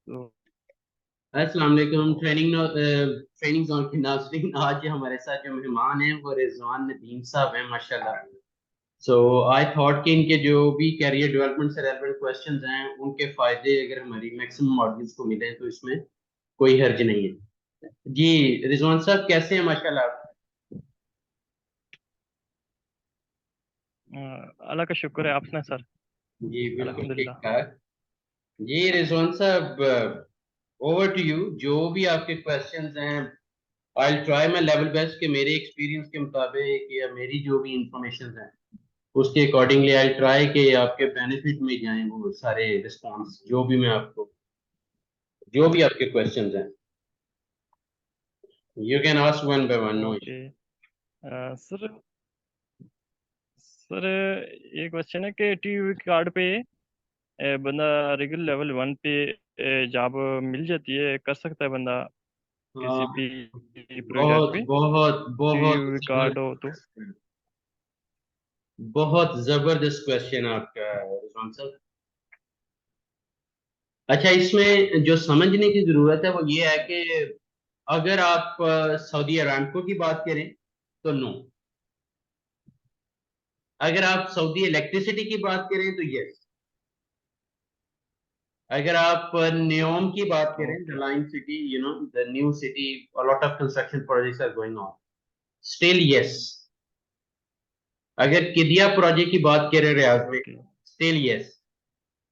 तो अस्सलाम वालेकुम। ट्रेनिंग जोन के नाज़रीन, आज हमारे साथ जो मेहमान हैं वो रिजवान नदीम साहब हैं, माशाल्लाह। सो आई थॉट कि इनके जो भी कैरियर डेवलपमेंट से रेलेवेंट क्वेश्चंस हैं उनके फायदे अगर हमारी मैक्सिमम ऑडियंस को मिले तो इसमें कोई हर्ज नहीं है। जी, रिजवान साहब कैसे हैं? माशाल्लाह। अल्लाह का शुक्र है। आपने सर? जी बिल्कुल ठीक अल्हम्दुलिल्लाह। ठाक। जी रिजवान साहब, ओवर टू यू। जो भी आपके क्वेश्चंस हैं, I try my level best कि मेरे एक्सपीरियंस के मुताबिक या मेरी जो भी इंफॉर्मेशन है उसके अकॉर्डिंगली आई ट्राई कि आपके बेनिफिट में जाएं वो सारे रिस्पॉन्स, जो भी आपके क्वेश्चंस हैं। You can ask one by one, no okay. Sir sir ये क्वेश्चन है कि टीवी कार्ड पे बंदा रेगुलर लेवल 1 पे जॉब मिल जाती है, कर सकता है बंदा किसी भी प्रोजेक्ट बहुत पे बहुत बहुत टीवी कार्ड हो तो? जबरदस्त, बहुत जबरदस्त क्वेश्चन आपका रिजवान साहब। अच्छा, इसमें जो समझने की जरूरत है वो ये है कि अगर आप सऊदी अरामको की बात करें तो नो। अगर आप सऊदी इलेक्ट्रिसिटी की बात करें तो यस। अगर आप न्योम की बात करें, the okay. Line city, the new city, a lot of construction projects are going on, still yes. अगर किदिया प्रोजेक्ट की बात करें रियाद में, okay. Still yes.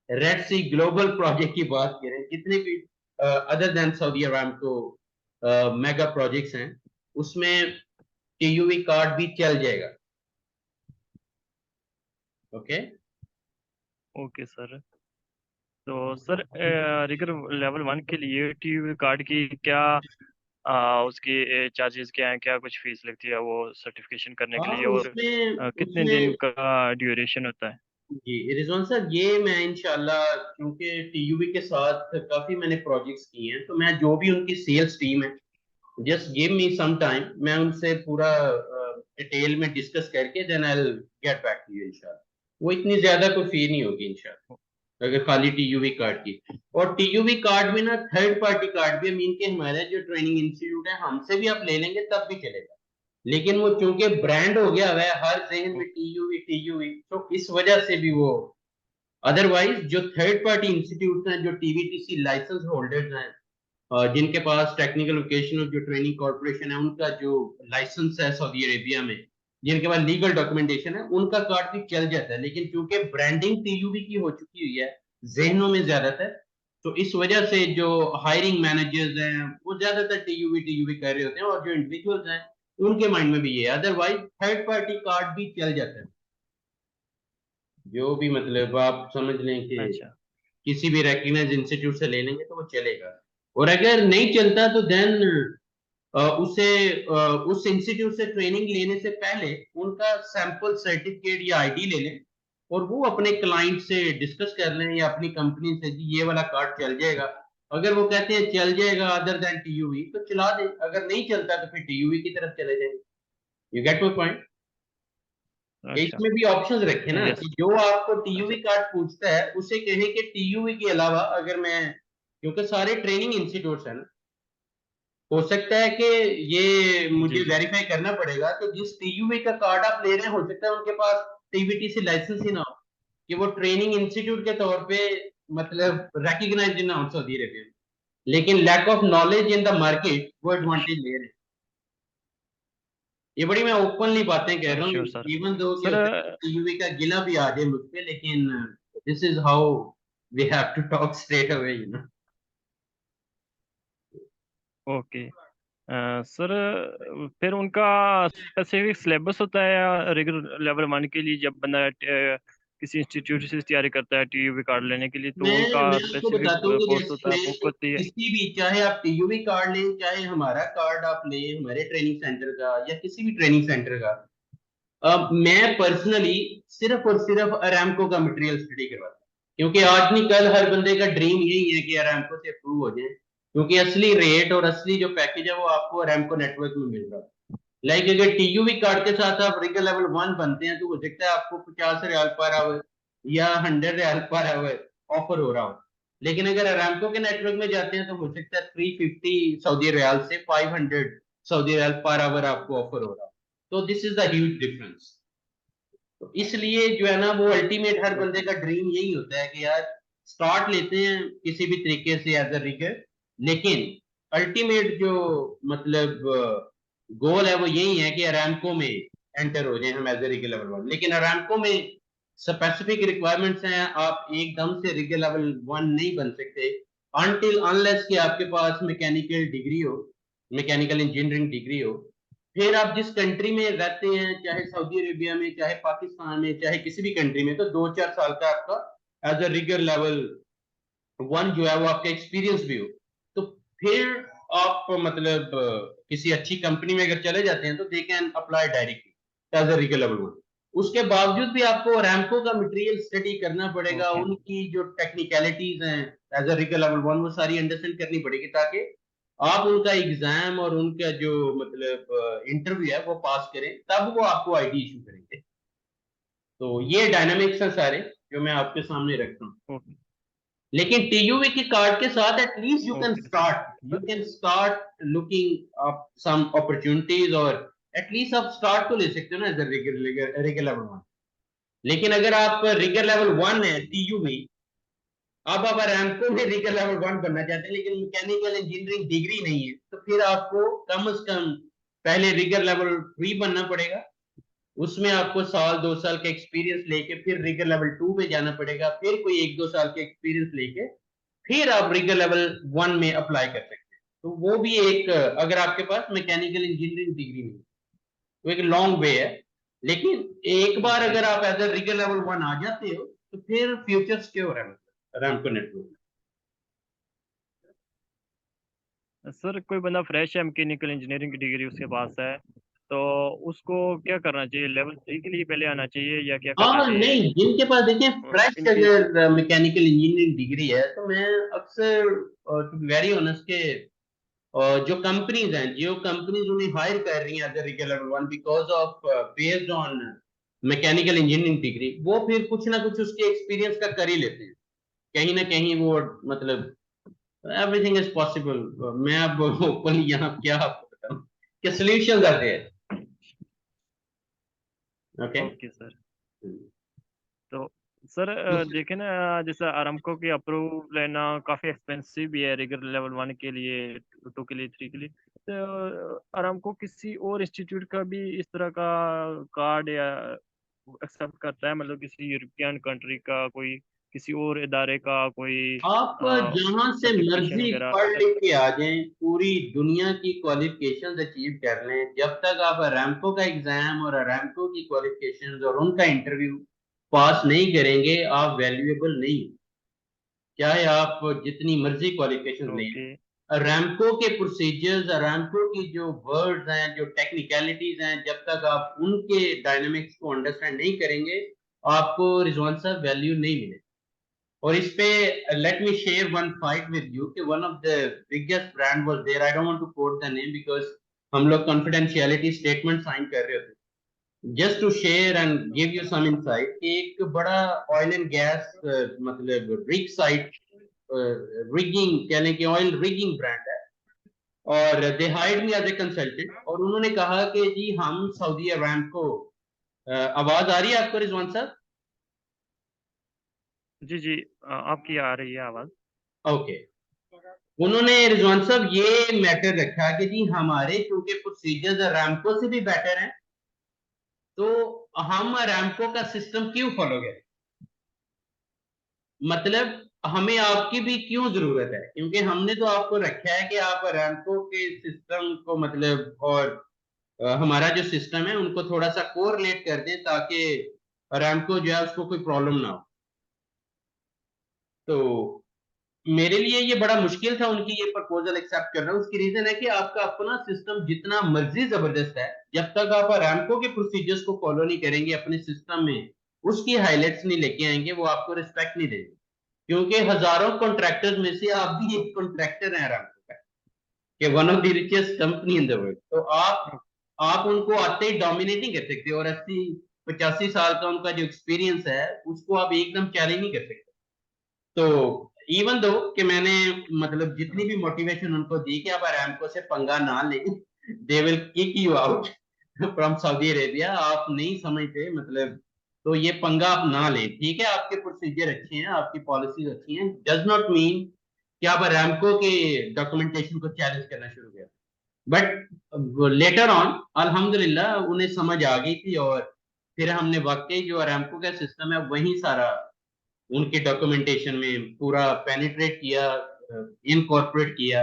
Red sea global project की बात करें, जितने भी other than Saudi Aramco mega projects हैं, उसमें टीयूवी कार्ड भी चल जाएगा। ओके। Okay sir. तो सर रेगुलर लेवल 1 के लिए टीवी कार्ड की क्या उसकी चार्जेस क्या हैं? क्या कुछ फीस लगती है वो सर्टिफिकेशन करने के हाँ, लिए? और उसमें कितने दिन उसमें का ड्यूरेशन होता है? जी रिजवान साहब, ये मैं इंशाल्लाह, क्योंकि टीयूबी के साथ काफी मैंने प्रोजेक्ट्स किए हैं, तो मैं जो भी उनकी सेल्स टीम है, just give me some time, मैं उनसे पूरा डिटेल में डिस्कस करके then I will get back to you इंशाल्लाह। वो इतनी ज्यादा कोई फी नहीं होगी इंशाल्लाह, अगर खाली टीयूबी कार्ड की। और टीयूबी कार्ड में ना थर्ड पार्टी कार्ड भी है, मीन के हमारे जो ट्रेनिंग इंस्टीट्यूट है हमसे भी आप ले लेंगे तब भी चलेगा। लेकिन वो चूंकि ब्रांड हो गया हुआ है हर जहन में, टीयूवी टीयूवी, तो इस वजह से भी वो। अदरवाइज जो थर्ड पार्टी इंस्टीट्यूट हैं, जो टीवीटीसी लाइसेंस होल्डर्स हैं, जिनके पास टेक्निकल वोकेशनल जो ट्रेनिंग कॉर्पोरेशन है उनका जो लाइसेंस है सऊदी अरेबिया में, जिनके पास लीगल डॉक्यूमेंटेशन है, उनका कार्ड भी चल जाता है। लेकिन चूंकि ब्रांडिंग टीयूबी की हो चुकी हुई है जहनों में ज्यादातर, तो इस वजह से जो हायरिंग मैनेजर्स हैं वो ज्यादातर टीयूबी टीयूबी कर रहे होते हैं, और जो इंडिविजुअल्स हैं उनके माइंड में भी ये है। अदरवाइज थर्ड पार्टी कार्ड भी चल जाता है, जो भी मतलब आप समझ लें कि अच्छा। किसी भी रेकग्नाइज इंस्टीट्यूट से ले लेंगे तो वो चलेगा। और अगर नहीं चलता तो देन उसे उस इंस्टीट्यूट से ट्रेनिंग लेने से पहले उनका सैंपल सर्टिफिकेट या आईडी ले लें, और वो अपने क्लाइंट से डिस्कस कर लें या अपनी कंपनी से, जी ये वाला कार्ड चल जाएगा। अगर वो कहते हैं चल जाएगा अदर देन टीयूवी तो चला दें, अगर नहीं चलता तो फिर टीयूवी की तरफ चले जाएंगे। You get my point? अच्छा। इसमें भी ऑप्शंस रखे ना कि यस। जो आपको टीयूवी अच्छा। कार्ड पूछता है उसे कहें कि टीयूवी के अलावा अगर मैं, क्योंकि सारे ट्रेनिंग इंस्टीट्यूट्स हैं ना, हो सकता है कि ये जी मुझे जी। वेरीफाई करना पड़ेगा कि जिस टीयूवी का कार्ड आप ले रहे हैं हो सकता है उनके पास टीवीटीसी लाइसेंस ही ना हो, कि वो ट्रेनिंग इंस्टीट्यूट के तौर पे मतलब रिकग्नाइज ना हो सऊदी अरेबिया में, लेकिन lack of knowledge in the market वो एडवांटेज ले रहे हैं। ये बड़ी मैं ओपनली बातें कह रहा हूँ, श्योर सर। इवन दो कि सर हो सकता है टीयूवी का गिला भी आ जाए मुझ पे, लेकिन this is how we have to talk straight away, you know. Okay. Sir फिर उनका स्पेसिफिक सिलेबस होता है या रेगुलर लेवल 1 के लिए जब बंदा किसी इंस्टीट्यूट से तैयारी करता है टीवी कार्ड लेने के लिए, तो मैं उनका मैं आपको स्पेसिफिक बताता हूँ कि कोर्स होता जैसे है, मैं बुक होती है? किसी भी, चाहे आप टीयूवी कार्ड लें, चाहे हमारा कार्ड आप लें हमारे ट्रेनिंग सेंटर का या किसी भी ट्रेनिंग सेंटर का, मैं पर्सनली सिर्फ और सिर्फ अरामको का मटेरियल स्टडी करवाता हूँ, क्योंकि आज नहीं कल हर बंदे का ड्रीम यही है कि अरामको से अप्रूव हो जाए, क्योंकि असली रेट और असली जो पैकेज है वो आपको अरामको नेटवर्क में मिल रहा है। लाइक अगर टीयूवी कार्ड के साथ आप रिगर लेवल 1 बनते हैं तो हो सकता है आपको 50 रियाल पर आवर या 100 रियाल पर आवर ऑफर हो रहा हो। लेकिन अगर अरामको के नेटवर्क में जाते हैं तो हो सकता है 350 सऊदी रियाल से 500 सऊदी रियाल पर आवर आपको ऑफर हो रहा है। तो this is the huge difference. तो इसलिए जो है ना, वो अल्टीमेट हर बंदे का ड्रीम यही होता है कि यार स्टार्ट लेते हैं किसी भी तरीके से एज अ रिगर, लेकिन अल्टीमेट जो मतलब गोल है वो यही है कि अरामको में एंटर हो जाए हम as a rigger level one. लेकिन अरामको में स्पेसिफिक रिक्वायरमेंट्स हैं, आप एकदम से रिगर लेवल वन नहीं बन सकते अनटिल अनलेस कि आपके पास मैकेनिकल डिग्री हो, मैकेनिकल इंजीनियरिंग डिग्री हो। फिर आप जिस कंट्री में रहते हैं, चाहे सऊदी अरेबिया में, चाहे पाकिस्तान में, चाहे किसी भी कंट्री में, तो 2-4 साल का आपका as a rigger level one जो है वो आपका एक्सपीरियंस भी हो। तो फिर आप मतलब किसी अच्छी कंपनी में अगर चले जाते हैं तो they can apply directly as a rigger level one. उसके बावजूद भी आपको रैमको का मटेरियल स्टडी करना पड़ेगा, ओके। उनकी जो टेक्निकलिटीज हैं as a rigger level one वो सारी अंडरस्टैंड करनी पड़ेगी, ताकि आप उनका एग्जाम और उनका जो मतलब इंटरव्यू है वो पास करें, तब वो आपको आईडी इशू करेंगे। तो ये डायनामिक्स है सारे जो मैं आपके सामने रखता हूँ। ओके। लेकिन टीयूवी की कार्ड के साथ at least okay you sir. Can start looking up some opportunities, और एटलीस्ट आप स्टार्ट तो ले सकते हो ना as a rigger level one. लेकिन अगर आप रिगर लेवल वन है टीयूवी, अब आप रैमको में रिगर लेवल वन बनना चाहते हैं लेकिन मैकेनिकल इंजीनियरिंग डिग्री नहीं है, तो फिर आपको कम से कम पहले रिगर लेवल थ्री बनना पड़ेगा। उसमें आपको 1-2 साल का एक्सपीरियंस लेके फिर रिगर लेवल टू में जाना पड़ेगा, फिर कोई 1-2 साल का एक्सपीरियंस लेके फिर आप रिगर लेवल वन में अप्लाई कर सकते हैं। तो वो भी एक, अगर आपके पास मैकेनिकल इंजीनियरिंग डिग्री नहीं, तो एक लॉन्ग वे है। लेकिन एक बार जी अगर आप as a rigger level one आ जाते हो तो फिर फ्यूचर सिक्योर है मतलब रैमको नेटवर्क में। सर, कोई बंदा फ्रेश है, मैकेनिकल इंजीनियरिंग की डिग्री उसके पास है, तो उसको क्या करना चाहिए? लेवल 3 के लिए पहले आना चाहिए या क्या करना हाँ चाहिए? नहीं, जिनके पास देखिए फ्रेश इनकेस। अगर मैकेनिकल इंजीनियरिंग डिग्री है, तो मैं अक्सर टू बी वेरी ऑनेस्ट के जो कंपनीज हैं, जो कंपनीज उन्हें हायर कर रही हैं as a level one because of based on mechanical engineering degree, वो फिर कुछ ना कुछ उसके एक्सपीरियंस का कर ही लेते हैं कहीं ना कहीं वो मतलब एवरीथिंग इज पॉसिबल। मैं अब ओपनली यहाँ क्या आपको बताऊं कि सॉल्यूशंस आते हैं। ओके। Okay sir. तो सर, देखे ना, जैसे अरामको की अप्रूव लेना काफ़ी एक्सपेंसिव भी है, रिगर लेवल 1 के लिए, 2 के लिए, 3 के लिए। तो अरामको किसी और इंस्टीट्यूट का भी इस तरह का कार्ड या एक्सेप्ट करता है, मतलब किसी यूरोपियन कंट्री का कोई, किसी और इदारे का कोई आप जहां से सर्टिफिकेशन मर्जी वगैरह पढ़ अगर। लिख के आ जाएं, पूरी दुनिया की क्वालिफिकेशंस अचीव कर लें, जब तक आप अरामको का एग्जाम और अरामको की क्वालिफिकेशंस और उनका इंटरव्यू पास नहीं करेंगे, आप वैल्यूएबल नहीं हो, चाहे आप जितनी मर्जी क्वालिफिकेशन लें। ओके। अरामको के प्रोसीजर्स, अरामको की जो वर्ड्स हैं, जो टेक्निकलिटीज हैं, जब तक आप उनके डायनामिक्स को अंडरस्टैंड नहीं करेंगे, आपको रिजवान साहब वैल्यू नहीं मिलेगी। और इस पे let me share one fight with you कि one of the biggest brand was there, I don't want to quote the name because हम लोग कॉन्फिडेंशियलिटी स्टेटमेंट साइन कर रहे होते, just to share and give you some insight कि एक बड़ा oil and gas मतलब रिग साइट रिगिंग कहने की ऑयल रिगिंग ब्रांड है, और they hired me as a consultant, और उन्होंने कहा कि जी हम सऊदी अरामको आवाज आ रही है आपको रिजवान साहब? जी जी, आपकी आ रही है आवाज़। ओके। उन्होंने रिजवान साहब ये मैटर रखा कि जी हमारे क्योंकि प्रोसीजर्स अरामको से भी बेटर हैं, तो हम अरामको का सिस्टम क्यों फॉलो करें, मतलब हमें आपकी भी क्यों जरूरत है, क्योंकि हमने तो आपको रखा है कि आप अरामको के सिस्टम को मतलब और हमारा जो सिस्टम है उनको थोड़ा सा कोरिलेट कर दें, ताकि अरामको जो है उसको कोई प्रॉब्लम ना हो। तो मेरे लिए ये बड़ा मुश्किल था उनकी ये प्रपोजल एक्सेप्ट करना। उसकी रीजन है कि आपका अपना सिस्टम जितना मर्जी जबरदस्त है, जब तक आप अरामको के प्रोसीजर्स को फॉलो नहीं करेंगे अपने सिस्टम में, उसकी हाईलाइट्स नहीं लेके आएंगे, वो आपको रिस्पेक्ट नहीं देंगे, क्योंकि हजारों कॉन्ट्रैक्टर्स में से आप भी एक कॉन्ट्रैक्टर हैं अरामको का, कि one of the richest company in the world. तो आप उनको आते ही डोमिनेट नहीं कर सकते, और 80-85 साल का उनका जो एक्सपीरियंस है उसको आप एकदम चैलेंज नहीं कर सकते। तो इवन दो कि मैंने मतलब जितनी भी मोटिवेशन उनको दी कि आप अरामको से पंगा ना लें, they will kick you out from Saudi Arabia, आप नहीं समझते मतलब, तो ये पंगा आप ना लें, ठीक है, आपके प्रोसीजर अच्छे हैं, आपकी पॉलिसीज अच्छी हैं, डज नॉट मीन कि आप अरामको के डॉक्यूमेंटेशन को चैलेंज करना शुरू कर। बट लेटर ऑन अल्हम्दुलिल्लाह उन्हें समझ आ गई थी, और फिर हमने वाकई जो अरामको का सिस्टम है वही सारा उनके डॉक्यूमेंटेशन में पूरा पेनिट्रेट किया, इनकॉर्पोरेट किया।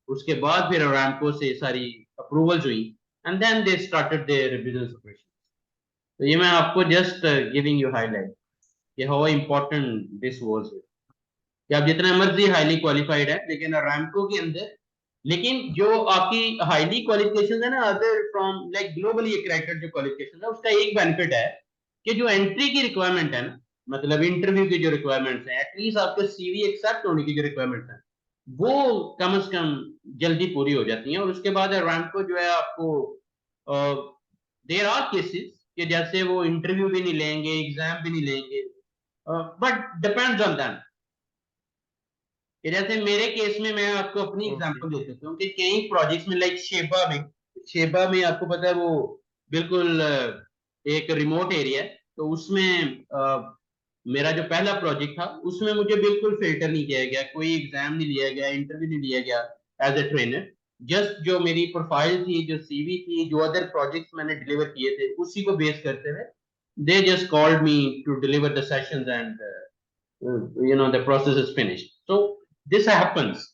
उसके बाद फिर अरामको से सारी अप्रूवल्स हुई, and then they started their business operation. तो ये मैं आपको जस्ट गिविंग यू हाईलाइट कि हाउ इम्पोर्टेंट दिस वाज, कि आप जितना मर्जी हाईली क्वालिफाइड है लेकिन अरामको के अंदर, लेकिन जो आपकी हाईली क्वालिफिकेशन है ना other from like globally accredited जो क्वालिफिकेशन है, उसका एक बेनिफिट है कि जो एंट्री की रिक्वायरमेंट है ना, मतलब इंटरव्यू की जो रिक्वायरमेंट्स है, एटलीस्ट आपके सीवी एक्सेप्ट होने की जो रिक्वायरमेंट है, वो कम से कम जल्दी पूरी हो जाती हैं। और उसके बाद अरामको जो है आपको, देर आर केसेस कि जैसे वो इंटरव्यू भी नहीं लेंगे, एग्जाम भी नहीं लेंगे, बट डिपेंड्स ऑन दैम। कि जैसे मेरे केस में मैं आपको अपनी ओके। एग्जांपल दे सकता हूँ कि कई प्रोजेक्ट्स में लाइक शेबा में आपको पता है वो बिल्कुल एक रिमोट एरिया है, तो उसमें मेरा जो पहला प्रोजेक्ट था उसमें मुझे बिल्कुल फिल्टर नहीं किया गया, कोई एग्जाम नहीं लिया गया, इंटरव्यू नहीं लिया गया एज ए ट्रेनर। जस्ट जो मेरी प्रोफाइल थी, जो सीवी थी, जो अदर प्रोजेक्ट्स मैंने डिलीवर किए थे, उसी को बेस करते हुए they just called me to deliver the sessions, and the process is finished. So this happens।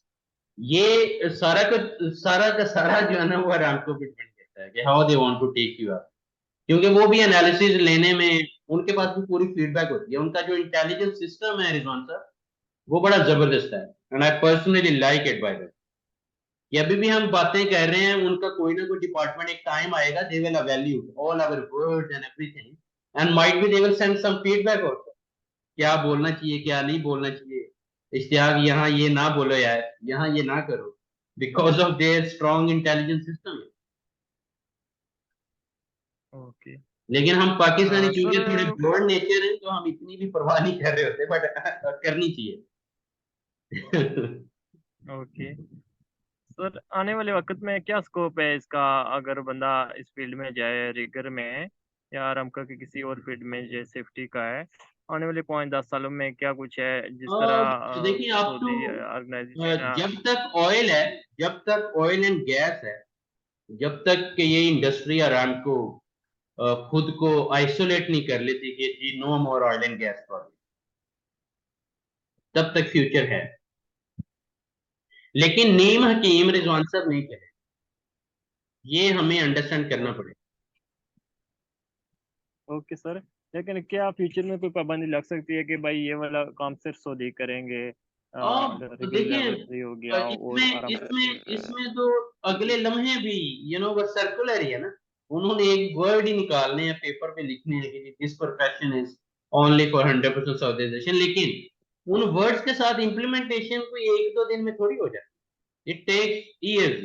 ये सारा का सारा जो है ना वो आराम को डिपेंड करता है कि how they want to take you up, क्योंकि वो भी एनालिसिस लेने में उनके पास भी पूरी फीडबैक होती है। उनका जो इंटेलिजेंस सिस्टम है रिजवान सर, वो बड़ा जबरदस्त है, and I personally like it by the. ये अभी भी हम बातें कर रहे हैं, उनका कोई ना कोई डिपार्टमेंट एक टाइम आएगा, they will evaluate all our words and everything, and might be they will send some feedback also, क्या बोलना चाहिए क्या नहीं बोलना चाहिए, इश्तियाक यहाँ ये ना बोलो यार, यहाँ ये ना करो, because of their strong intelligence system. Okay. लेकिन हम पाकिस्तानी सर। क्योंकि थोड़े ब्रॉड नेचर हैं, तो हम इतनी भी परवाह नहीं कर रहे होते, बट करनी चाहिए। ओके सर, आने वाले वक्त में क्या स्कोप है इसका, अगर बंदा इस फील्ड में जाए, रिगर में या रमका के किसी और फील्ड में, जैसे सेफ्टी का है, आने वाले 5-10 सालों में क्या कुछ है जिस तरह देखिए आप तो सऊदी ऑर्गेनाइजेशन। जब तक ऑयल है, जब तक ऑयल एंड गैस है, जब तक कि ये इंडस्ट्री अरामको खुद को आइसोलेट नहीं कर लेती कि जी no more oil and gas project, तब तक फ्यूचर है। लेकिन नीम हकीम रिजवान साहब नहीं करे, ये हमें अंडरस्टैंड करना पड़ेगा। ओके सर, लेकिन क्या फ्यूचर में कोई पाबंदी लग सकती है कि भाई ये वाला काम सिर्फ सऊदी करेंगे, अब रिगर देखिए लेवल 3 हो गया और इसमें आराम इसमें इसमें तो अगले लम्हे भी वो सर्कुलर ही है ना, उन्होंने एक वर्ड ही निकालने हैं, पेपर पे लिखने हैं कि this profession is only for 100% साउथाइजेशन, लेकिन उन वर्ड्स के साथ इम्प्लीमेंटेशन कोई एक दो दिन में थोड़ी हो जाती, इट टेक्स ईयर्स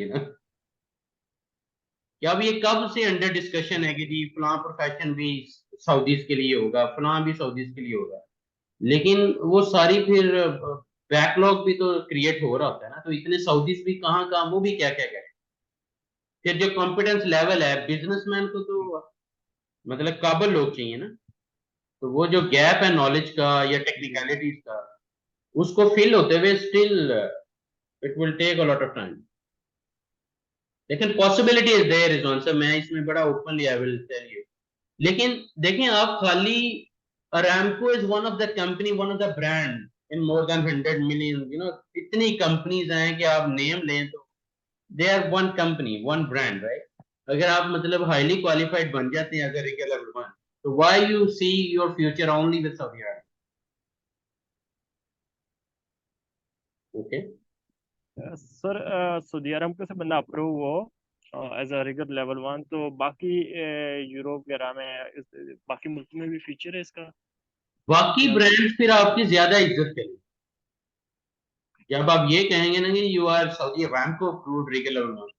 कि अब ये कब से अंडर डिस्कशन है कि जी फलां प्रोफेशन भी सऊदीज के लिए होगा, फलां भी सऊदीज के लिए होगा, लेकिन वो सारी फिर बैकलॉग भी तो क्रिएट हो रहा होता है ना, तो इतने सऊदीज भी कहाँ कहाँ, वो भी क्या क्या करें। फिर जो कॉन्फिडेंस लेवल है बिजनेसमैन को तो मतलब काबिल लोग चाहिए ना, तो वो जो गैप है नॉलेज का या जी। टेक्निकलिटीज का, उसको फिल होते हुए still it will take a lot of time. लेकिन possibility is there is answer, मैं इसमें बड़ा openly I will tell you. लेकिन देखें आप खाली Aramco is one of the company, one of the brand in more than 100 million, इतनी companies हैं कि आप नेम लें तो they are one company, one brand, right. अगर आप मतलब हाईली क्वालिफाइड बन जाते हैं अगर रेगुलर वन, तो why you see your future only with Saudi Arab. Okay. Sir, Saudi Arab से बंदा अप्रूव हो एज अ रिगर लेवल 1, तो बाकी यूरोप वगैरह में बाकी मुल्क में भी फीचर है इसका बाकी क्या? ब्रांड फिर आपकी ज्यादा इज्जत करें, जब आप ये कहेंगे ना कि you are Saudi Aramco approved regular one,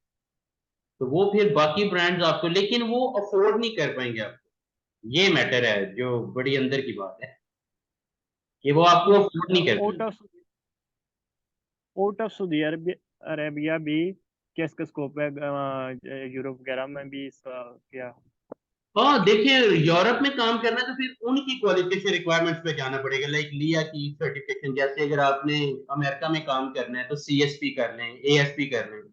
तो वो फिर बाकी ब्रांड्स आपको, लेकिन वो अफोर्ड नहीं कर पाएंगे आपको। ये मैटर है जो बड़ी अंदर की बात है, कि वो आपको नहीं, अफोर्ड नहीं कर आउट पाएंगे। Of out of Saudi Arabia भी क्या इसका स्कोप है, यूरोप वगैरह में भी इसका क्या? हाँ देखिए, यूरोप में काम करना है तो फिर उनकी क्वालिफिकेशन रिक्वायरमेंट्स पे जाना पड़ेगा, लाइक लिया की सर्टिफिकेशन। जैसे अगर आपने अमेरिका में काम करना है तो सीएसपी कर लें, एएसपी कर लें।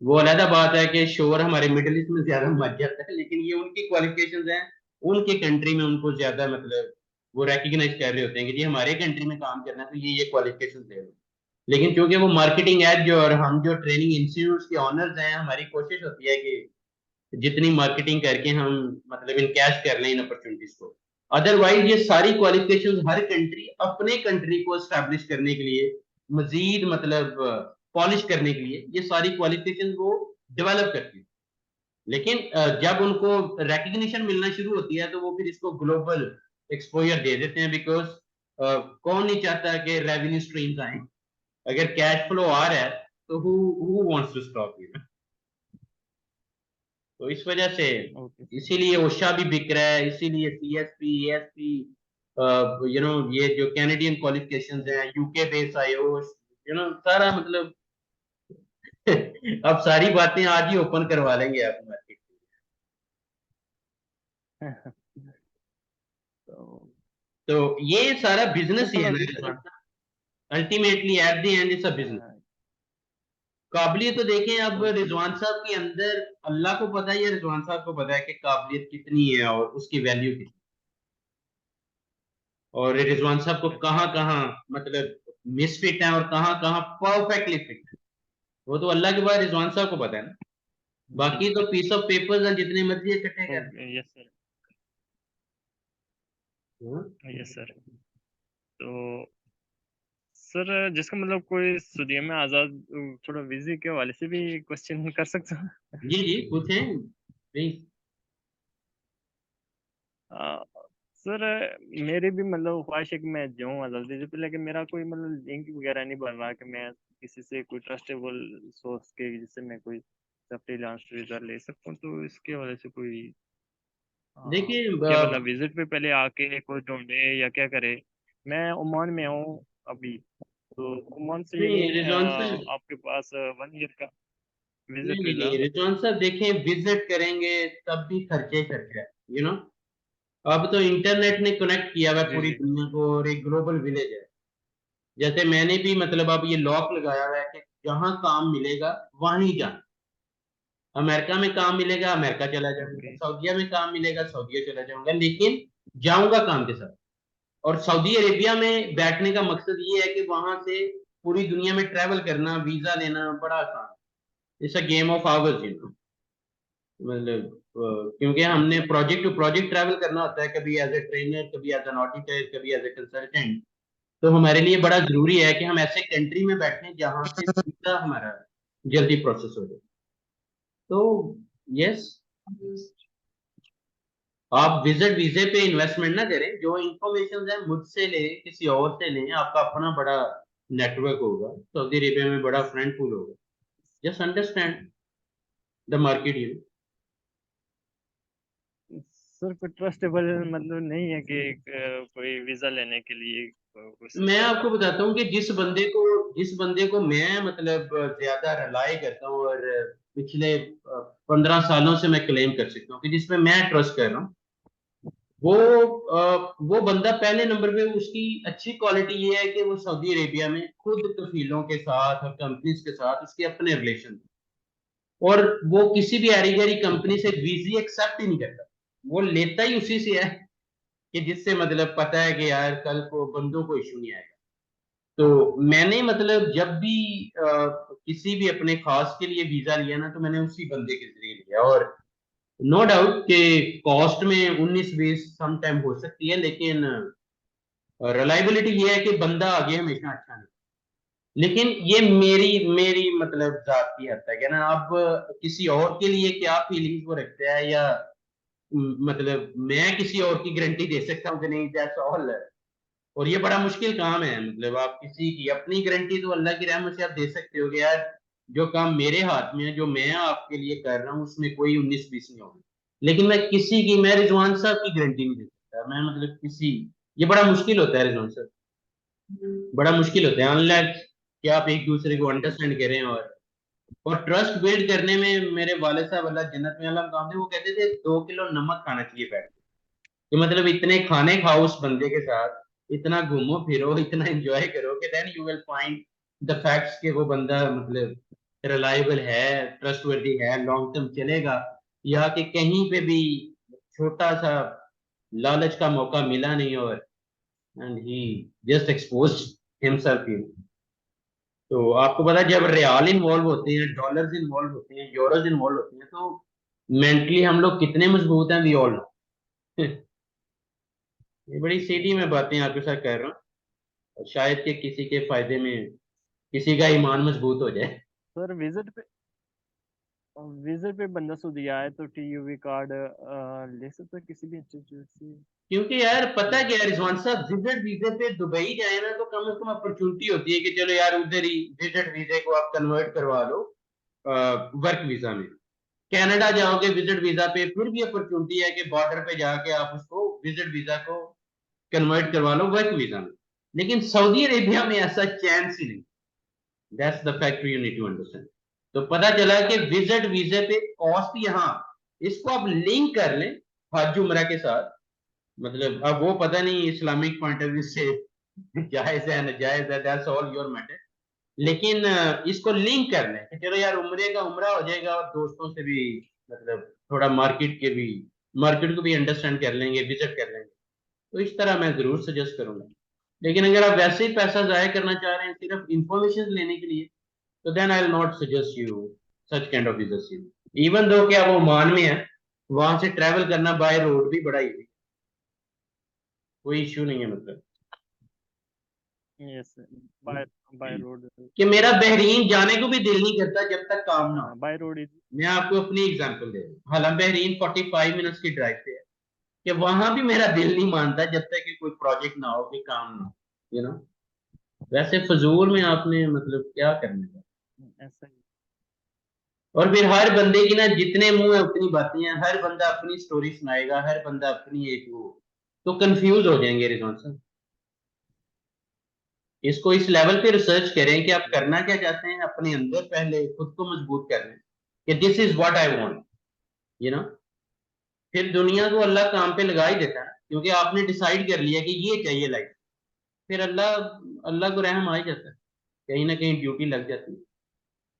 वो अलग बात है कि शोर हमारे मिडिल ईस्ट में ज्यादा मच जाता है, लेकिन ये उनकी क्वालिफिकेशंस हैं। उनके कंट्री में उनको ज्यादा मतलब वो रिकग्नाइज कर रहे होते हैं कि जी हमारे कंट्री में काम करना है तो ये क्वालिफिकेशन ले लो। लेकिन क्योंकि वो मार्केटिंग एज और हम जो ट्रेनिंग इंस्टीट्यूट के ऑनर्स हैं, हमारी कोशिश होती है कि जितनी मार्केटिंग करके हम मतलब इनकैश कर लें इन अपॉर्चुनिटीज को। अदरवाइज ये सारी क्वालिफिकेशन हर कंट्री अपने कंट्री को स्टैब्लिश करने के लिए, मजीद मतलब पॉलिश करने के लिए ये सारी क्वालिफिकेशन वो डेवलप करती है। लेकिन जब उनको रिकग्निशन मिलना शुरू होती है तो वो फिर इसको ग्लोबल एक्सपोजर दे देते हैं, बिकॉज कौन नहीं चाहता कि रेवेन्यू स्ट्रीम्स आए। अगर कैश फ्लो आ रहा है तो who wants to stop you. तो इस वजह से ओके। इसीलिए ओशा भी बिक रहा है, इसीलिए सीएसपी एएसपी, ये जो कैनेडियन क्वालिफिकेशंस हैं, यूके बेस आईओस, सारा मतलब अब सारी बातें आज ही ओपन करवा लेंगे आप मार्केट। तो तो ये सारा सर बिजनेस ही है मतलब ना, ultimately at the end it's a business. हाँ, काबिलियत तो देखें अब ओके रिजवान साहब के अंदर, अल्लाह को पता है या रिजवान साहब को पता है कि काबिलियत कितनी है और उसकी वैल्यू कितनी, और रिजवान साहब को ओके। कहाँ कहाँ मतलब मिसफिट है और कहाँ कहाँ परफेक्टली फिट है, वो तो अल्लाह के बाद रिजवान साहब को पता है ना। जी। बाकी तो पीस ऑफ पेपर्स है, जितने मर्जी इकट्ठे कर ओके, यस सर। लो। Yes sir. तो सर जिसका मतलब कोई स्टूडियो में आज़ाद, थोड़ा विजी के हवाले से भी क्वेश्चन कर सकते हैं? जी जी पूछें प्लीज। आ, सर मेरी भी मतलब ख्वाहिश है कि मैं जाऊँ आज़ादी से, लेकिन मेरा कोई मतलब लिंक वगैरह नहीं बन रहा कि मैं किसी से कोई ट्रस्टेबल सोर्स के जिससे मैं कोई फ्रीलांस वीज़ा ले सकूँ, तो इसके वजह से कोई देखिए क्या मतलब विजिट पे पहले आके कोई ढूंढे या क्या करे? मैं ओमान में हूँ अभी, तो ओमान से नहीं यहीं रिजवान साहब, आपके पास 1 ईयर का नहीं विजिट नहीं वीज़ा। नहीं रिजवान साहब देखें, विजिट करेंगे तब भी खर्चे ही खर्चे है। यू नो अब तो इंटरनेट ने कनेक्ट किया हुआ है जी पूरी जी। दुनिया को, और एक ग्लोबल विलेज है। जैसे मैंने भी मतलब अब ये लॉक लगाया हुआ है कि जहां काम मिलेगा वहीं जाना। अमेरिका में काम मिलेगा अमेरिका चला जाऊंगा, ओके। सऊदीया में काम मिलेगा सऊदीया चला जाऊंगा, लेकिन जाऊंगा काम के साथ। और सऊदी अरेबिया में बैठने का मकसद ये है कि वहां से पूरी दुनिया में ट्रैवल करना, वीजा लेना बड़ा आसान है। It's a game of hours, मतलब क्योंकि हमने प्रोजेक्ट टू प्रोजेक्ट ट्रैवल करना होता है, कभी एज ए ट्रेनर, कभी एज एन ऑडिटर, कभी एज ए कंसल्टेंट। तो हमारे लिए बड़ा जरूरी है कि हम ऐसे कंट्री में बैठे जहां से वीजा हमारा जल्दी प्रोसेस हो जाए। तो यस, आप विजिट वीजे पे इन्वेस्टमेंट ना करें, जो इंफॉर्मेशन है मुझसे लें, किसी और से लें, आपका अपना बड़ा नेटवर्क होगा सऊदी अरेबिया में, बड़ा फ्रेंड पूल होगा। Just understand the market sir कोई ट्रस्टेबल मतलब नहीं है कि कोई वीज़ा लेने के लिए कोई मैं सिस्टम? आपको बताता हूँ कि जिस बंदे को मैं मतलब ज्यादा रिलाय करता हूँ, और पिछले 15 सालों से मैं क्लेम कर सकता हूँ कि जिसमें मैं ट्रस्ट कर रहा हूँ, वो वो बंदा पहले नंबर पे, उसकी अच्छी क्वालिटी ये है कि वो सऊदी अरेबिया में खुद कफीलों के साथ और कंपनीज के साथ उसके अपने रिलेशन, और वो किसी भी ऐरी गैरी कंपनी से वीजी एक्सेप्ट ही नहीं करता। वो लेता ही उसी से है कि जिससे मतलब पता है कि यार कल को बंदों को इशू नहीं आएगा। तो मैंने मतलब जब भी किसी भी अपने खास के लिए वीजा लिया ना, तो मैंने उसी बंदे के जरिए लिया। और नो डाउट कि कॉस्ट में 19-20 सम टाइम हो सकती है, लेकिन रिलायबिलिटी ये है कि बंदा आगे हमेशा अच्छा नहीं। लेकिन ये मेरी मेरी मतलब जात की हद तक है ना। अब किसी और के लिए क्या फीलिंग्स वो रखता है, या मतलब मैं किसी और की गारंटी दे सकता हूँ कि नहीं, दैट्स ऑल। और ये बड़ा मुश्किल काम है, मतलब आप किसी की अपनी गारंटी तो अल्लाह की रहमत से आप दे सकते हो कि यार जो काम मेरे हाथ में है, जो मैं आपके लिए कर रहा हूँ, उसमें कोई 19-20 नहीं होगा। लेकिन मैं किसी की, मैं रिजवान साहब की गारंटी नहीं दे सकता। मैं मतलब किसी, ये बड़ा मुश्किल होता है रिजवान साहब, बड़ा मुश्किल होता है। अनलेस कि आप एक दूसरे को अंडरस्टैंड करें। और ट्रस्ट बिल्ड करने में मेरे वाले साहब अल्लाह जन्नत में अल्लाह काम थे, वो कहते थे 2 किलो नमक खाना चाहिए बैठ के। कि मतलब इतने खाने खाओ उस बंदे के साथ, इतना घूमो फिरो, इतना एंजॉय करो कि then you will find the facts कि वो बंदा मतलब रिलायबल है, ट्रस्टवर्दी है, लॉन्ग टर्म चलेगा, या कि कहीं पे भी छोटा सा लालच का मौका मिला नहीं और and he just expose himself. तो आपको पता है जब रियाल इन्वॉल्व होते हैं, डॉलर्स इन्वॉल्व होते हैं, यूरोज इन्वॉल्व होते हैं, तो मेंटली हम लोग कितने मजबूत हैं, वी ऑल नो। ये बड़ी सीधी मैं बातें आपके साथ कर रहा हूँ, और शायद कि किसी के फायदे में किसी का ईमान मजबूत हो जाए। सर विजिट पे बंदा दिया है तो टीयूवी कार्ड ले सकता है किसी भी इंस्टीट्यूट से? क्योंकि यार पता या क्या है रिजवान साहब, विजिट वीजे पे दुबई जाए ना तो कम से कम अपॉर्चुनिटी होती है कि चलो यार उधर ही विजिट वीजे को आप कन्वर्ट करवा लो वर्क वीजा में। कनाडा जाओगे विजिट वीजा पे, फिर भी अपॉर्चुनिटी है कि बॉर्डर पे जाके आप उसको विजिट वीजा को कन्वर्ट करवा लो वर्क वीजा में। लेकिन सऊदी अरेबिया में ऐसा चांस ही नहीं। That's the factor you need to understand. तो पता चला कि विजिट वीजे पे कॉस्ट यहाँ, इसको आप लिंक कर लें हज उम्रा के साथ। मतलब अब वो पता नहीं इस्लामिक पॉइंट ऑफ व्यू से जायज है नाजायज है, दैट्स ऑल योर मैटर। लेकिन इसको लिंक कर लें कि चलो यार उम्रे का उम्रा हो जाएगा, और दोस्तों से भी मतलब थोड़ा मार्केट को भी अंडरस्टैंड कर लेंगे, विजिट कर लेंगे। तो इस तरह मैं जरूर सजेस्ट करूंगा। लेकिन अगर आप वैसे ही पैसा जाया करना चाह रहे हैं सिर्फ इंफॉर्मेशन लेने के लिए, तो then I will not suggest you such kind of visit. Even though क्या वो मान में है, वहां से ट्रैवल करना बाय रोड भी बड़ा इजी, कोई इश्यू नहीं है मतलब। Yes, by by road. कि मेरा बहरीन जाने को भी दिल नहीं करता जब तक काम ना हो। हाँ, बाय रोड इज। मैं आपको अपनी एग्जांपल दे रहा हूँ, हालांकि बहरीन 45 मिनट्स की ड्राइव पे है, कि वहां भी मेरा दिल नहीं मानता जब तक कि कोई प्रोजेक्ट ना हो, कोई काम ना हो, यू नो। वैसे फजूल में आपने मतलब क्या करने का। ऐसा ही। और फिर हर बंदे की ना जितने मुंह है उतनी बातें हैं, हर बंदा अपनी स्टोरी सुनाएगा, हर बंदा अपनी एक वो, तो कंफ्यूज हो जाएंगे रिजवान साहब। इसको इस लेवल पे रिसर्च करें कि आप करना क्या चाहते हैं, अपने अंदर पहले खुद को मजबूत कर लें कि this is what I want, you know. फिर दुनिया को अल्लाह काम पे लगा ही देता है, क्योंकि आपने डिसाइड कर लिया कि ये चाहिए लाइफ। फिर अल्लाह अल्लाह को रहम आ ही जाता है, कहीं ना कहीं ड्यूटी लग जाती है।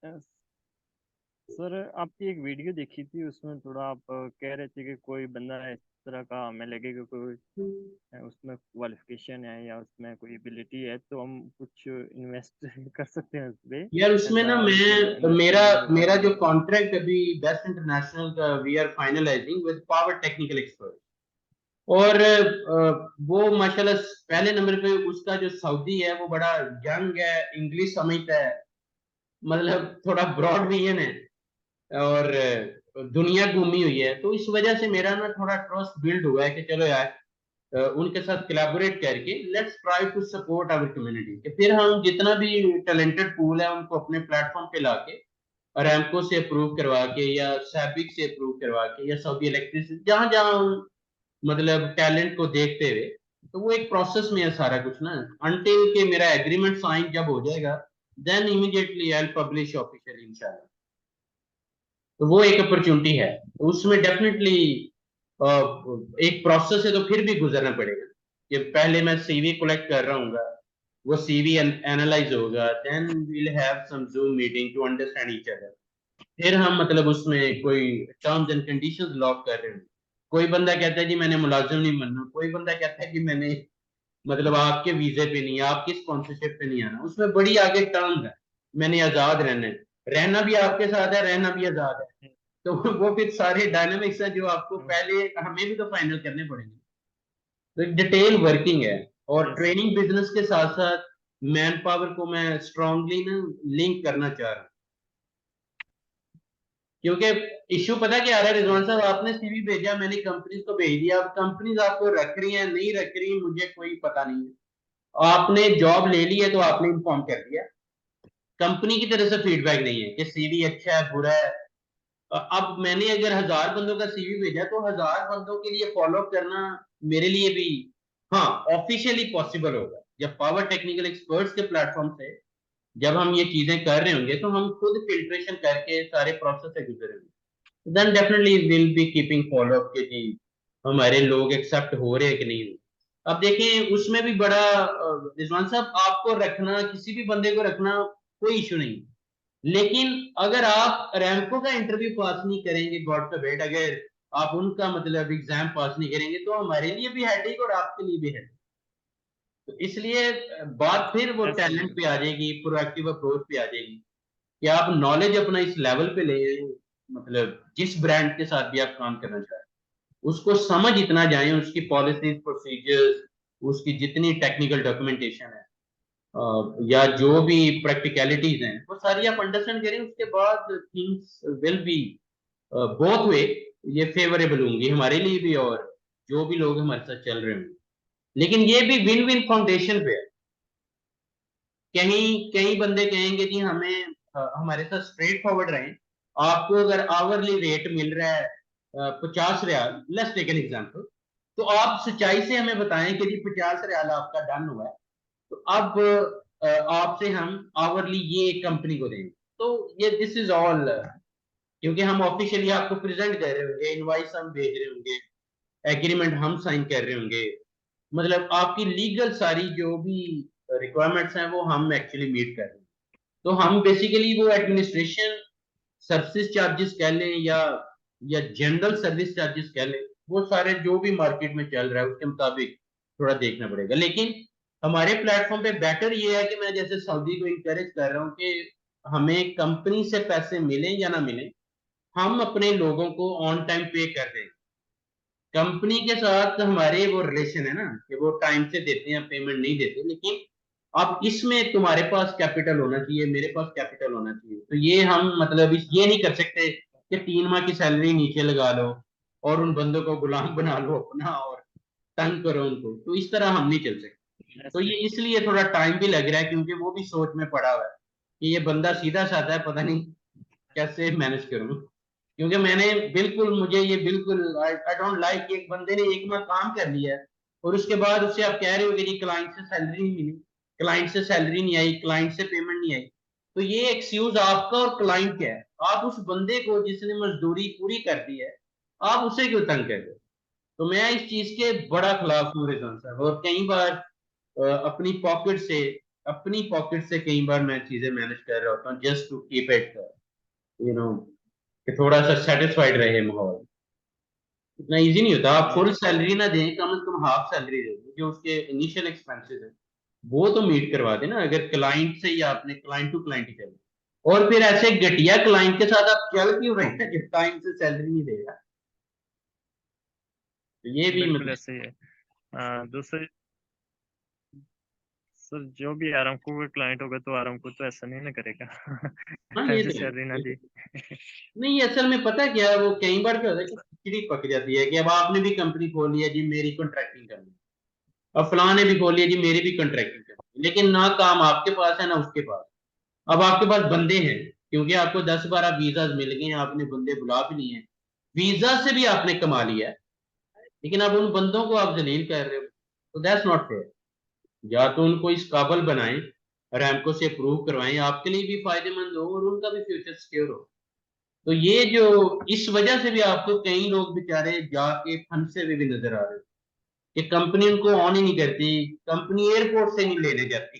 यस। सर, आपकी एक वीडियो देखी थी, उसमें थोड़ा आप कह रहे थे कि कोई बंदा इस तरह का हमें लगेगा कोई उसमें क्वालिफिकेशन है या उसमें कोई एबिलिटी है तो हम कुछ इन्वेस्ट कर सकते हैं उस पे यार उसमें एज ना अ रिटर्न मैं मेरा इन्वेस्टमेंट मेरा जो वगैरह। कॉन्ट्रैक्ट अभी बेस्ट इंटरनेशनल का we are finalising with power technical expert. और वो माशाल्लाह पहले नंबर पे उसका जो सऊदी है वो बड़ा यंग है, इंग्लिश समझता है, मतलब थोड़ा ब्रॉड विजन है, और दुनिया घूमी हुई है। तो इस वजह से मेरा ना थोड़ा ट्रस्ट बिल्ड हुआ है कि चलो यार उनके साथ कोलैबोरेट करके let's try to support our community, कि फिर हम जितना भी टैलेंटेड पूल है उनको अपने प्लेटफॉर्म पे लाके अरामको से अप्रूव करवा के, या सैबिक से अप्रूव करवा के, या सऊदी इलेक्ट्रिसिटी, जहां जहां मतलब टैलेंट को देखते हुए। तो वो एक प्रोसेस में है सारा कुछ ना, अनटिल के मेरा एग्रीमेंट साइन जब हो जाएगा, then immediately I will publish officially इंशाल्लाह। तो वो एक अपॉर्चुनिटी है, तो उसमें डेफिनेटली एक प्रोसेस है, तो फिर भी गुजरना पड़ेगा कि पहले मैं सीवी कलेक्ट कर रहा हूँ, वो सीवी एनालाइज होगा, then we'll have some Zoom meeting to understand each other. फिर हम मतलब उसमें कोई टर्म्स एंड कंडीशंस लॉक कर रहे हैं। कोई बंदा कहता है जी मैंने मुलाजिम नहीं बनना, कोई बंदा कहता है कि मैंने मतलब आपके वीजे पे नहीं, आपकी स्पॉन्सरशिप पे नहीं आना। उसमें बड़ी आगे टर्म्स है, मैंने आजाद रहना है, रहना भी आपके साथ है, रहना भी आजाद है। तो वो फिर सारे डायनामिक्स है जो आपको पहले हमें भी तो फाइनल करने पड़ेंगे। तो एक डिटेल वर्किंग है, और यस। ट्रेनिंग बिजनेस के साथ साथ मैन पावर को मैं स्ट्रांगली ना लिंक करना चाह रहा हूँ। क्योंकि इश्यू पता क्या आ रहा है रिजवान साहब, आपने सीवी भेजा, मैंने कंपनीज को भेज दिया, अब कंपनीज आपको रख रही हैं नहीं रख रही मुझे कोई पता नहीं है। आपने जॉब ले ली है तो आपने इन्फॉर्म कर दिया, कंपनी की तरफ से फीडबैक नहीं है कि सीवी अच्छा है बुरा है। अब मैंने अगर 1,000 बंदों का सीवी भेजा तो 1,000 बंदों के लिए फॉलो अप करना मेरे लिए भी, हाँ, ऑफिशियली पॉसिबल होगा जब पावर टेक्निकल एक्सपर्ट्स के प्लेटफॉर्म से जब हम ये चीजें कर रहे होंगे तो हम खुद फिल्ट्रेशन करके सारे प्रोसेस से गुजरे होंगे, then definitely will be keeping follow up के जी हमारे लोग एक्सेप्ट हो रहे हैं कि नहीं। अब देखें उसमें भी बड़ा रिजवान साहब, आपको रखना, किसी भी बंदे को रखना कोई इशू नहीं, लेकिन अगर आप रैंको का इंटरव्यू पास नहीं करेंगे, गॉड का बेट, अगर आप उनका मतलब एग्जाम पास नहीं करेंगे तो हमारे लिए भी हेडेक और आपके लिए भी हेडेक। तो इसलिए बात फिर वो ऐसा टैलेंट नहीं। पे आ जाएगी, प्रोएक्टिव अप्रोच पे आ जाएगी कि आप नॉलेज अपना इस लेवल पे ले आए, मतलब जिस ब्रांड के साथ भी आप काम करना चाह रहे हैं उसको समझ इतना जाए, उसकी पॉलिसीज प्रोसीजर्स, उसकी जितनी टेक्निकल डॉक्यूमेंटेशन है, या जो भी प्रैक्टिकलिटीज हैं वो सारी आप अंडरस्टैंड करें, उसके बाद things will be both way, ये फेवरेबल होंगी हमारे लिए भी और जो भी लोग हमारे साथ चल रहे होंगे। लेकिन ये भी विन विन फाउंडेशन पे है। कहीं कई बंदे कहेंगे जी हमें हमारे साथ स्ट्रेट फॉरवर्ड रहे, आपको अगर आवरली रेट मिल रहा है 50 riyal, let's take an example, तो आप सच्चाई से हमें बताएं कि जी 50 रियाल आपका डन हुआ है, तो अब आपसे हम आवरली ये कंपनी को देंगे। तो ये दिस इज ऑल, क्योंकि हम ऑफिशियली आपको प्रेजेंट कर रहे होंगे, इनवाइस हम भेज रहे होंगे, एग्रीमेंट हम साइन कर रहे होंगे, मतलब आपकी लीगल सारी जो भी रिक्वायरमेंट्स हैं वो हम एक्चुअली मीट कर रहे हैं। तो हम बेसिकली वो एडमिनिस्ट्रेशन सर्विस चार्जेस कह लें या जनरल सर्विस चार्जेस कह लें, वो सारे जो भी मार्केट में चल रहा है उसके मुताबिक थोड़ा देखना पड़ेगा। लेकिन हमारे प्लेटफॉर्म पे बेटर ये है कि मैं जैसे सऊदी को इंकरेज कर रहा हूँ कि हमें कंपनी से पैसे मिले या ना मिले, हम अपने लोगों को ऑन टाइम पे कर दें। कंपनी के साथ हमारे वो रिलेशन है ना कि वो टाइम से देते हैं, पेमेंट नहीं देते, लेकिन अब इसमें तुम्हारे पास कैपिटल होना चाहिए, मेरे पास कैपिटल होना चाहिए। तो ये हम मतलब ये नहीं कर सकते कि 3 माह की सैलरी नीचे लगा लो और उन बंदों को गुलाम बना लो अपना और तंग करो उनको, तो इस तरह हम नहीं चल सकते। तो ऐसे। ये इसलिए थोड़ा टाइम भी लग रहा है, क्योंकि वो भी सोच में पड़ा हुआ है कि ये बंदा सीधा साधा है, पता नहीं कैसे मैनेज करूं। क्योंकि मैंने बिल्कुल, मुझे ये बिल्कुल आई डोंट लाइक एक बंदे ने 1 माह काम कर लिया है और उसके बाद उससे आप कह रहे हो कि जी क्लाइंट से सैलरी नहीं मिली, क्लाइंट से सैलरी नहीं आई, क्लाइंट से पेमेंट नहीं आई। तो ये एक्सक्यूज आपका और क्लाइंट का है। आप उस बंदे को जिसने मजदूरी पूरी कर दी है, आप उसे क्यों तंग कर रहे हो? तो मैं इस चीज के बड़ा खिलाफ हूँ रिजवान साहब, और कई बार अपनी पॉकेट से, कई बार मैं चीजें मैनेज कर रहा होता हूँ just to keep it, you know, कि थोड़ा सा सेटिस्फाइड रहे माहौल। इतना इजी नहीं होता, आप ये फुल सैलरी ना दें, कम से कम हाफ सैलरी दें, जो उसके इनिशियल एक्सपेंसेस है वो तो मीट करवा देना, अगर क्लाइंट से या अपने क्लाइंट टू क्लाइंट ही चले। और फिर ऐसे घटिया क्लाइंट के साथ आप चल क्यों रहे हैं जो टाइम से सैलरी नहीं देगा? तो ये भी बिल्कुल मतलब, ऐसे ही है। दूसरे सर, जो भी आरामको का क्लाइंट होगा तो आरामको तो ऐसा नहीं ना करेगा। हाँ टाइम ये से तो है, सैलरी ना ये दी। तो नहीं, असल में पता है क्या है, वो कई बार क्या होता है कि खिचड़ी पक जाती है कि अब आपने भी कंपनी खोल लिया जी मेरी कॉन्ट्रैक्टिंग करनी है, अब फलां ने भी खोल लिया जी मेरी भी कॉन्ट्रैक्टिंग करनी है, लेकिन ना काम आपके पास है ना उसके पास। अब आपके पास बंदे हैं, क्योंकि आपको 10-12 वीजा मिल गए हैं, आपने बंदे बुला भी लिए हैं, वीजा से भी आपने कमा लिया है, लेकिन अब उन बंदों को आप जलील कर रहे हो, तो दैट्स नॉट फेयर। या तो उनको इस काबल बनाएं, रैमको से अप्रूव करवाएं, आपके लिए भी फायदेमंद हो और उनका भी फ्यूचर सिक्योर हो। तो ये जो, इस वजह से भी आपको कई लोग बेचारे जाके फंसे हुए भी नजर आ रहे हैं कि कंपनी उनको ऑन ही नहीं करती, कंपनी एयरपोर्ट से नहीं लेने जाती,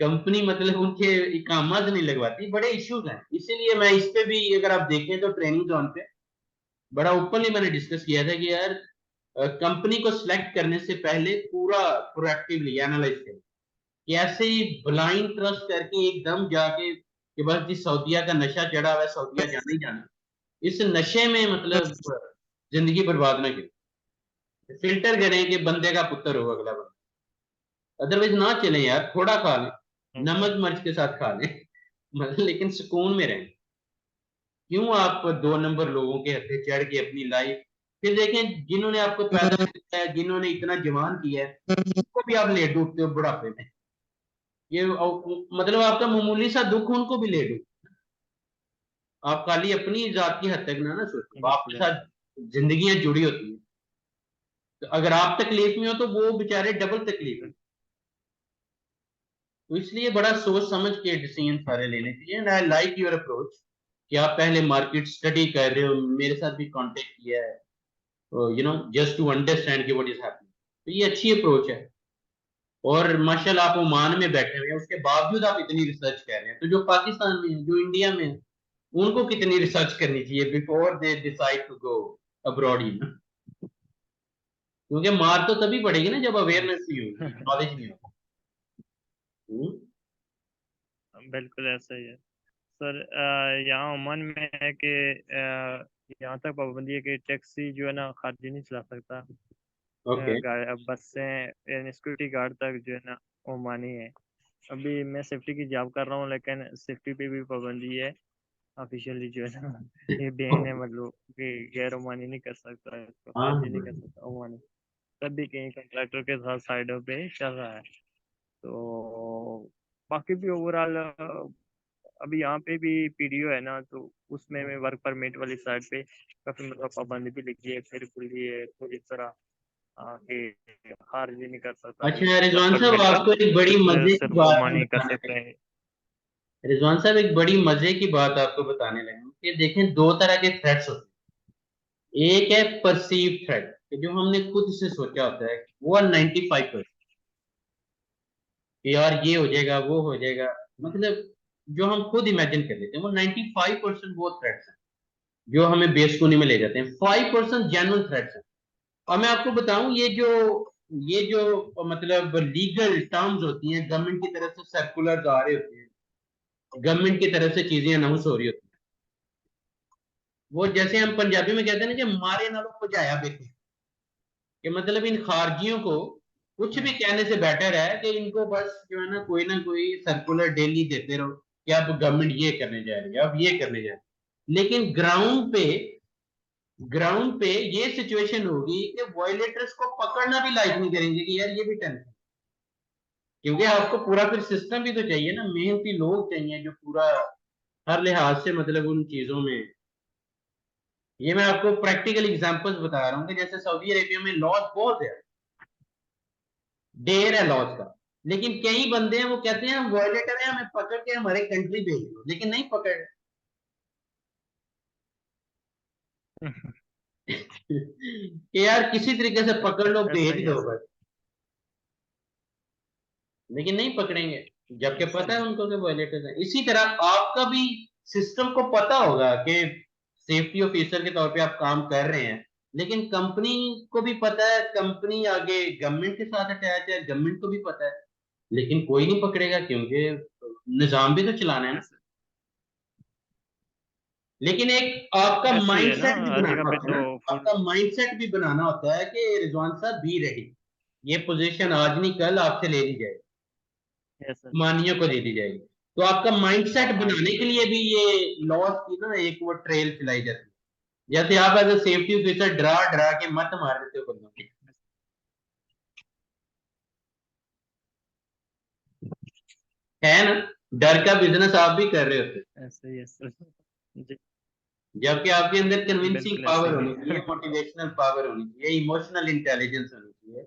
कंपनी मतलब उनके इकामा से नहीं लगवाती, बड़े इश्यूज हैं। इसीलिए मैं इस पे भी, अगर आप देखें तो ट्रेनिंग जोन पे बड़ा ओपनली मैंने डिस्कस किया था कि यार कंपनी को सिलेक्ट करने से पहले पूरा प्रोएक्टिवली एनालाइज करें, कि ऐसे ही ब्लाइंड ट्रस्ट करके एकदम जाके कि बस जी सऊदीया का नशा चढ़ा हुआ है, सऊदीया जाना ही जाना, इस नशे में मतलब जिंदगी बर्बाद ना करें। फिल्टर करें कि बंदे का पुत्र हो अगला बंदा, अदरवाइज ना चले यार, थोड़ा खा लें, नमक मिर्च के साथ खा लें, मतलब लेकिन सुकून में रहें। क्यों आप 2 नंबर लोगों के हथे चढ़ के अपनी लाइफ, फिर देखें जिन्होंने आपको पैदा किया है, जिन्होंने इतना जवान किया है, उनको भी आप ले डूबते हो बुढ़ापे में। ये मतलब आपका मामूली सा दुख उनको भी ले डूब, आप खाली अपनी जात की हद तक ना सोचो, आपके बिल्कुल साथ जिंदगियां जुड़ी होती हैं। तो अगर आप तकलीफ में हो तो वो बेचारे डबल तकलीफ में। तो इसलिए बड़ा सोच समझ के डिसीजन सारे लेने चाहिए। And I like your approach कि आप पहले मार्केट स्टडी कर रहे हो, मेरे साथ भी कांटेक्ट किया है, जस्ट टू अंडरस्टैंड कि व्हाट इज हैपनिंग। तो ये अच्छी अप्रोच है। और माशाल्लाह आप ओमान में बैठे हुए हैं, उसके बावजूद आप इतनी रिसर्च कर रहे हैं, तो जो पाकिस्तान में है, जो इंडिया में है, उनको कितनी रिसर्च करनी चाहिए before they decide to go abroad, क्योंकि मार तो तभी पड़ेगी ना जब अवेयरनेस नहीं होगी, नॉलेज नहीं होगा। हम्म। बिल्कुल ऐसा ही है सर। यहाँ ओमान में है कि यहाँ तक पाबंदी है कि टैक्सी जो है ना खारिजी नहीं चला सकता। ओके। बसें यानी सिक्योरिटी गार्ड तक जो है ना ओमानी है। अभी मैं सेफ्टी की जॉब कर रहा हूँ, लेकिन सेफ्टी पे भी पाबंदी है ऑफिशियली जो है ना। ये बैन है, मतलब कि गैर ओमानी नहीं कर सकता इसको, हाँ खारिजी नहीं हाँ। कर सकता ओमानी। तब भी कहीं कंट्रैक्टर के साथ साइडों पे चल रहा है। तो बाकी भी ओवरऑल अभी यहाँ पे भी पीडीओ है ना, तो उसमें मैं वर्क परमिट वाली साइड पे काफी मतलब पाबंदी भी लिखी है, फिर खुली है तो इस तरह कि खारिज नहीं कर सकता कोई अच्छा वर्क रिजवान साहब, परमिट का। आपको एक बड़ी मजे की सिर्फ बात मैं ओमानी कर बताने सकते लगा। हैं। रिजवान साहब, एक बड़ी मजे की बात आपको बताने लगा कि देखें, दो तरह के थ्रेट्स होते हैं। एक है परसीव थ्रेट, जो हमने खुद से सोचा होता है, वो 95%, कि यार ये हो जाएगा वो हो जाएगा, मतलब जो हम खुद इमेजिन कर लेते हैं, वो 95% वो थ्रेट्स हैं जो हमें बेसुनी में ले जाते हैं। 5% जेन्युइन थ्रेट्स हैं। और मैं आपको बताऊं, ये जो मतलब लीगल टर्म्स होती हैं, गवर्नमेंट की तरफ से सर्कुलर आ रहे होते हैं, गवर्नमेंट की तरफ से चीजें अनाउंस हो रही होती हैं, वो जैसे हम पंजाबी में कहते हैं ना कि मारे नालों भजाया बेटे, कि मतलब इन खारजियों को कुछ भी हम्म, कहने से बेटर है कि इनको बस जो है ना कोई सर्कुलर डेली देते रहो कि अब गवर्नमेंट ये करने जा रही है, अब ये करने जा रही है। लेकिन ग्राउंड पे ये सिचुएशन होगी कि वॉयलेटर्स को पकड़ना भी लाइक नहीं करेंगे कि यार ये भी टेंशन, क्योंकि आपको पूरा फिर सिस्टम भी तो चाहिए ना, मेहनती लोग चाहिए जो पूरा हर लिहाज से मतलब उन चीजों में। ये मैं आपको प्रैक्टिकल एग्जांपल्स बता रहा हूँ कि जैसे सऊदी अरेबिया में लॉज बहुत है, ढेर है लॉज का, लेकिन कई बंदे हैं वो कहते हैं हम वॉयलेटर हैं, हमें पकड़ के हमारे कंट्री भेज दो, लेकिन नहीं पकड़। कि यार किसी तरीके से पकड़ लो, ऐसा भेज ही है दो सर। बस, लेकिन नहीं पकड़ेंगे, जबकि ऐसा पता ही है है। उनको कि वॉयलेटर्स हैं। इसी तरह आपका भी सिस्टम को पता होगा कि सेफ्टी ऑफिसर के तौर पे आप काम कर रहे हैं, लेकिन कंपनी को भी पता है, कंपनी आगे गवर्नमेंट के साथ अटैच है, गवर्नमेंट को भी पता है, लेकिन कोई नहीं पकड़ेगा क्योंकि निजाम भी तो चलाना है ना। ऐसा लेकिन एक आपका ऐसे ही है ना, माइंडसेट भी हर बनाना जगह पे होता है तो ना, फुल। आपका माइंडसेट भी बनाना होता है कि रिजवान साहब बी रेडी, ये पोजीशन आज नहीं कल आपसे ले ली जाएगी, ऐसा। मानियों को दे दी जाएगी। तो आपका माइंडसेट हाँ हाँ जी बनाने के लिए बिल्कुल। भी ये लॉस की ना एक वो ट्रेल चलाई जाती है। जैसे आप एज ए सेफ्टी ऑफिसर डरा डरा के मत मार देते हो बंदों की, है ना, डर का बिजनेस आप भी कर रहे होते हैं। ऐसा ही है सर। जी जबकि आपके अंदर कन्विंसिंग बिल्कुल ऐसे पावर ही होनी चाहिए, है। मोटिवेशनल पावर होनी चाहिए, इमोशनल इंटेलिजेंस होनी चाहिए,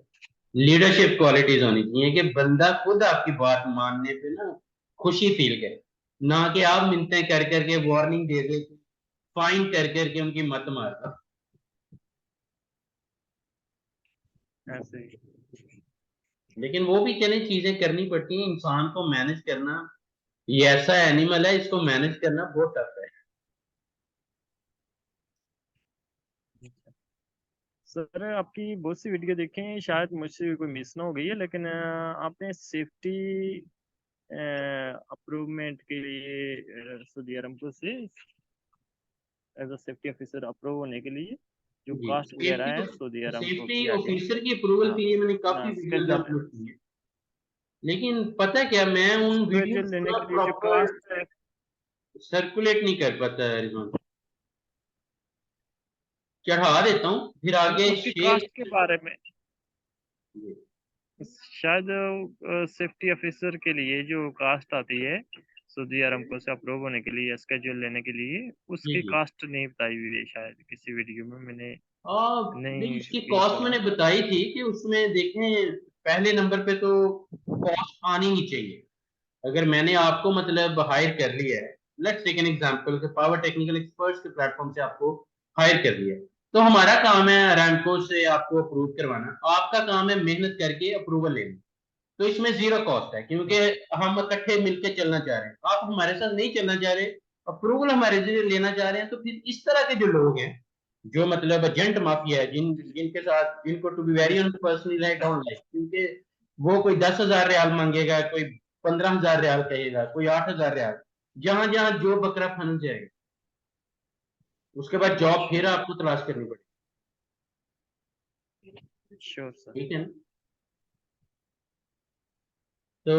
लीडरशिप क्वालिटीज होनी चाहिए, कि बंदा खुद आपकी बात मानने पे ना खुशी फील करे, ना कि आप मिन्नतें कर करके वार्निंग दे दे, फाइन कर करके उनकी मत मार दो। ऐसे ही। लेकिन वो भी चले, चीजें करनी पड़ती हैं, इंसान को मैनेज करना, ये ऐसा एनिमल है, इसको मैनेज करना बहुत टफ है। सर आपकी बहुत सी वीडियो देखे हैं, शायद मुझसे कोई मिस ना हो गई है, लेकिन आपने सेफ्टी अप्रूवमेंट के लिए सऊदी अरमको से as a safety officer approve होने के लिए जो जी, कास्ट वगैरह है सऊदी अरमको सेफ्टी की आगे। ऑफिसर की अप्रूवल हाँ के लिए मैंने काफी वीडियोस स्केड्यूल अपलोड की हैं, लेकिन पता है क्या, मैं उन वीडियो स्केड्यूल लेने पूरा के लिए जो प्रॉपर कास्ट है। सर्कुलेट नहीं कर पाता है रिजवान, चढ़ा देता हूँ फिर आगे उसकी शेयर। कास्ट के बारे में शायद सेफ्टी ऑफिसर के लिए जो कास्ट आती है सऊदी अरमको से अप्रूव होने के लिए, स्केड्यूल लेने के लिए, जी उसकी जी। कास्ट नहीं बताई हुई है शायद किसी वीडियो में, मैंने नहीं, नहीं उसकी ये कॉस्ट सुना। मैंने बताई थी कि उसमें देखें, पहले नंबर पे तो कॉस्ट आनी ही चाहिए, अगर मैंने आपको मतलब हायर कर लिया है, लेट्स टेक एन एग्जांपल कि पावर टेक्निकल एक्सपर्ट्स के प्लेटफॉर्म से आपको हायर कर लिया है, तो हमारा काम है अरामको से आपको अप्रूव करवाना, आपका काम है मेहनत करके अप्रूवल लेना। तो इसमें जीरो कॉस्ट है, क्योंकि हम इकट्ठे मिलकर चलना चाह रहे हैं, आप हमारे साथ नहीं चलना चाह रहे, अप्रूवल हमारे से लेना चाह रहे हैं, तो फिर इस तरह के जो लोग हैं, जो मतलब एजेंट माफिया है, जिनके साथ, जिनको to be very on personally I don't like, क्योंकि वो कोई 10,000 रियाल मांगेगा, कोई 15,000 रियाल कहेगा, कोई 8,000 रियाल, जहां जहां जो बकरा फंस जाएगा, उसके बाद जॉब फिर श्योर। आपको तलाश करनी पड़ेगी। Sure sir. ठीक है ना? तो